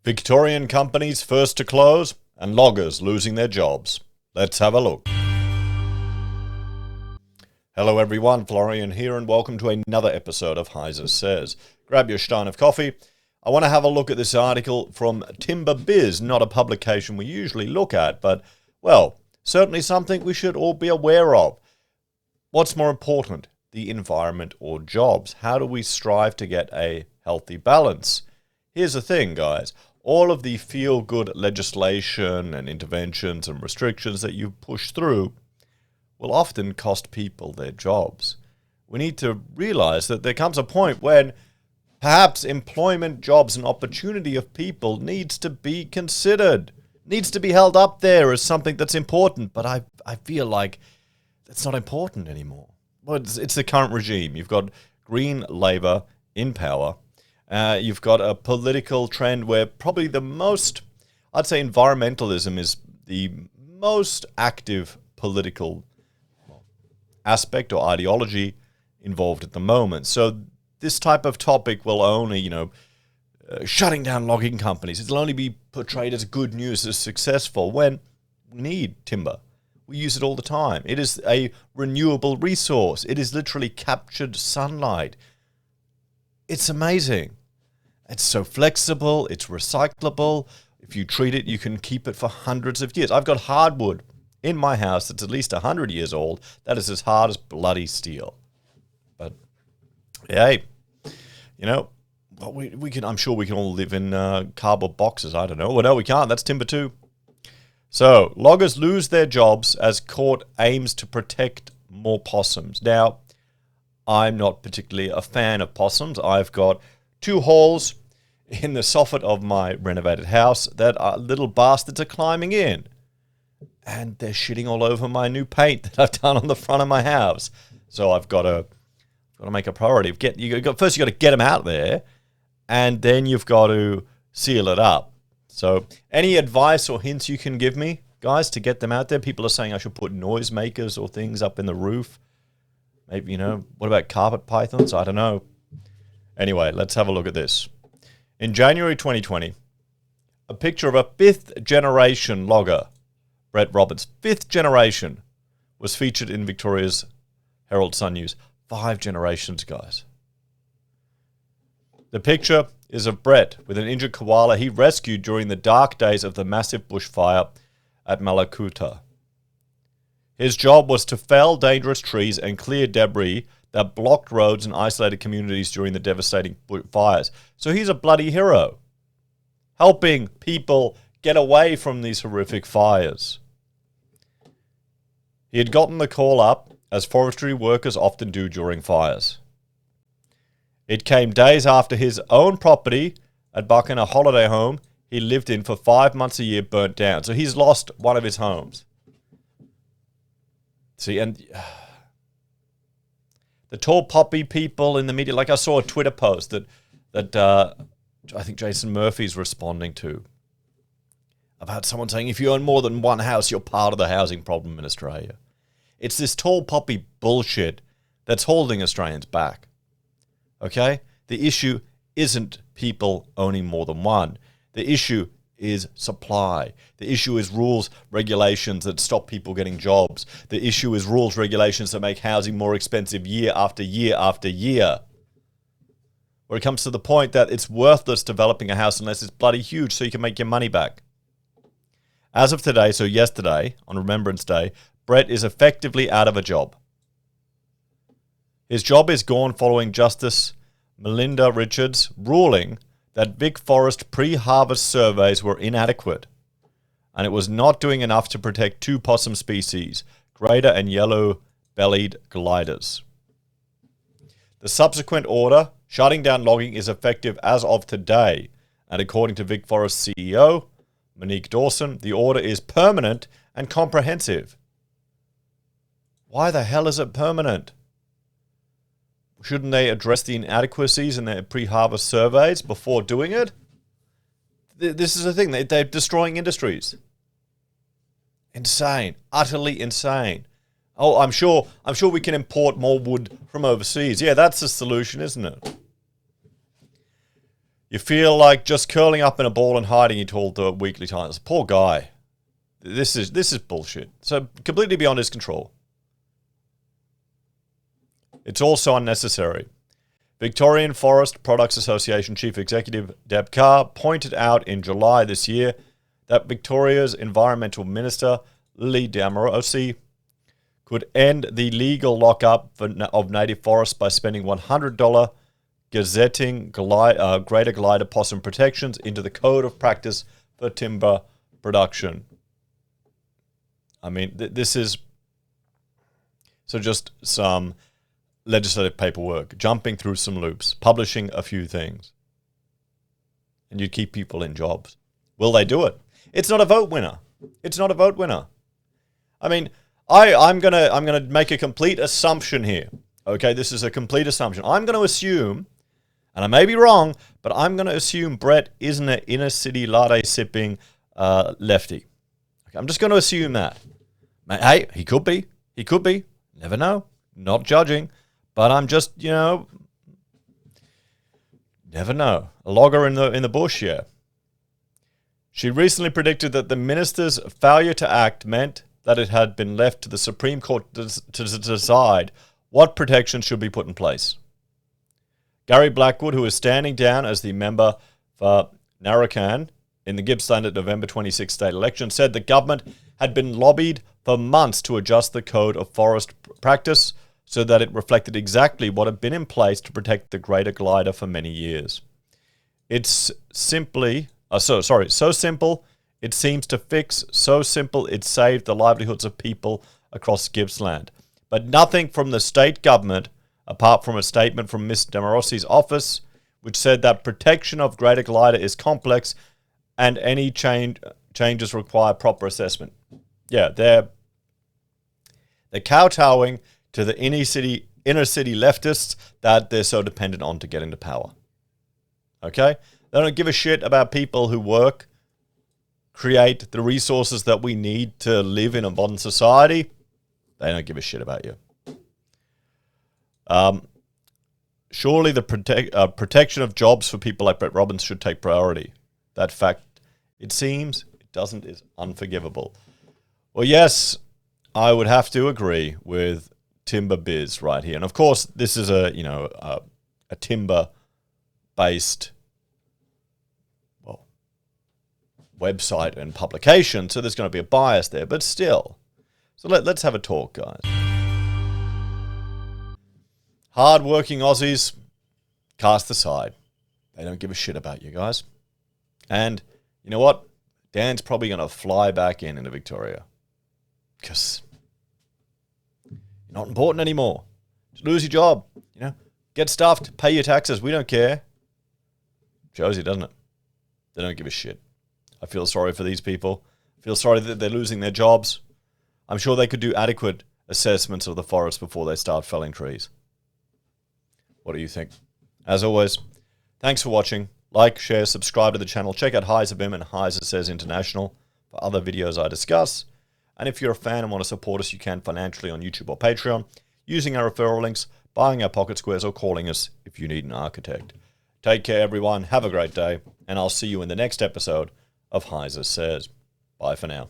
Victorian companies first to close and loggers losing their jobs. Let's have a look. Hello everyone, Florian here and welcome to another episode of HeiseSays. Grab your stein of coffee. I want to have a look at this article from Timber Biz, not a publication we usually look at, but, well, certainly something we should all be aware of. What's more important, the environment or jobs? How do we strive to get a healthy balance? Here's the thing, guys. All of the feel-good legislation and interventions and restrictions that you push through will often cost people their jobs. We need to realize that there comes a point when perhaps employment, jobs, and opportunity of people needs to be considered, needs to be held up there as something that's important, but I feel like it's not important anymore. Well, it's the current regime. You've got Green Labour in power. You've got a political trend where probably the most, I'd say environmentalism is the most active political aspect or ideology involved at the moment. So this type of topic will only, shutting down logging companies, it'll only be portrayed as good news, as successful, when we need timber. We use it all the time. It is a renewable resource. It is literally captured sunlight. It's amazing. It's so flexible, it's recyclable. If you treat it, you can keep it for hundreds of years. I've got hardwood in my house that's at least 100 years old. That is as hard as bloody steel. But, hey, we can. I'm sure we can all live in cardboard boxes. I don't know. Well, no, we can't. That's timber too. So, loggers lose their jobs as court aims to protect more possums. Now, I'm not particularly a fan of possums. I've got 2 holes in the soffit of my renovated house that little bastards are climbing in. And they're shitting all over my new paint that I've done on the front of my house. So I've got to make a priority. First, you've got to get them out there, and then you've got to seal it up. So any advice or hints you can give me, guys, to get them out there? People are saying I should put noisemakers or things up in the roof. Maybe, what about carpet pythons? I don't know. Anyway, let's have a look at this. In January 2020, a picture of a 5th generation logger, Brett Roberts, 5th generation, was featured in Victoria's Herald Sun News. 5 generations, guys. The picture is of Brett with an injured koala he rescued during the dark days of the massive bushfire at Malakuta. His job was to fell dangerous trees and clear debris that blocked roads and isolated communities during the devastating fires. So he's a bloody hero, helping people get away from these horrific fires. He had gotten the call up, as forestry workers often do during fires. It came days after his own property at Buchan, a holiday home he lived in for 5 months a year, burnt down. So he's lost one of his homes. See, and the tall poppy people in the media, like I saw a Twitter post that I think Jason Murphy's responding to, about someone saying if you own more than one house, you're part of the housing problem in Australia. It's this tall poppy bullshit that's holding Australians back. Okay? The issue isn't people owning more than one. The issue is supply. The issue is rules, regulations that stop people getting jobs. The issue is rules, regulations that make housing more expensive year after year after year. Where it comes to the point that it's worthless developing a house unless it's bloody huge so you can make your money back. As of today, so yesterday, on Remembrance Day, Brett is effectively out of a job. His job is gone following Justice Melinda Richards' ruling that Vic Forest pre-harvest surveys were inadequate, and it was not doing enough to protect 2 possum species, greater and yellow-bellied gliders. The subsequent order shutting down logging is effective as of today, and according to Vic Forest CEO Monique Dawson, the order is permanent and comprehensive. Why the hell is it permanent? Shouldn't they address the inadequacies in their pre-harvest surveys before doing it? This is the thing. They're destroying industries. Insane. Utterly insane. Oh, I'm sure we can import more wood from overseas. Yeah, that's the solution, isn't it? You feel like just curling up in a ball and hiding, he told the Weekly Times. Poor guy. This is bullshit. So completely beyond his control. It's also unnecessary. Victorian Forest Products Association Chief Executive Deb Carr pointed out in July this year that Victoria's Environmental Minister, Lily D'Ambrosio, could end the legal lockup of native forests by spending $100 gazetting greater glider possum protections into the Code of Practice for Timber Production. I mean, this is so just some legislative paperwork, jumping through some loops, publishing a few things. And you keep people in jobs. Will they do it? It's not a vote winner. It's not a vote winner. I mean, I'm gonna make a complete assumption here. Okay, this is a complete assumption. I'm gonna assume, and I may be wrong, but I'm gonna assume Brett isn't an inner city latte sipping lefty. Okay, I'm just gonna assume that. Hey, he could be. He could be. Never know. Not judging. But I'm just, never know. A logger in the bush, yeah. She recently predicted that the minister's failure to act meant that it had been left to the Supreme Court to decide what protections should be put in place. Gary Blackwood, who is standing down as the member for Narrabeen in the Gippsland November 26 state election, said the government had been lobbied for months to adjust the Code of Forest Practice so that it reflected exactly what had been in place to protect the greater glider for many years. It's simply, so simple it seems to fix, so simple it saved the livelihoods of people across Gippsland. But nothing from the state government, apart from a statement from Ms. D'Ambrosi's office, which said that protection of greater glider is complex and any changes require proper assessment. Yeah, they're kowtowing to the inner city leftists that they're so dependent on to get into power. Okay? They don't give a shit about people who work, create the resources that we need to live in a modern society. They don't give a shit about you. Surely the protection of jobs for people like Brett Robbins should take priority. That fact, it seems, it doesn't, is unforgivable. Well, yes, I would have to agree with Timber Biz right here. And of course, this is a timber-based website and publication, so there's going to be a bias there, but still. So let's have a talk, guys. Hard-working Aussies, cast aside. They don't give a shit about you guys. And you know what? Dan's probably going to fly back into Victoria. Because you're not important anymore. Just lose your job. Get stuffed, pay your taxes. We don't care. Shows you, doesn't it? They don't give a shit. I feel sorry for these people. I feel sorry that they're losing their jobs. I'm sure they could do adequate assessments of the forest before they start felling trees. What do you think? As always, thanks for watching. Like, share, subscribe to the channel. Check out HeiseBim and HeiseSays International for other videos I discuss. And if you're a fan and want to support us, you can financially on YouTube or Patreon, using our referral links, buying our pocket squares, or calling us if you need an architect. Take care, everyone. Have a great day. And I'll see you in the next episode of HeiseSays. Bye for now.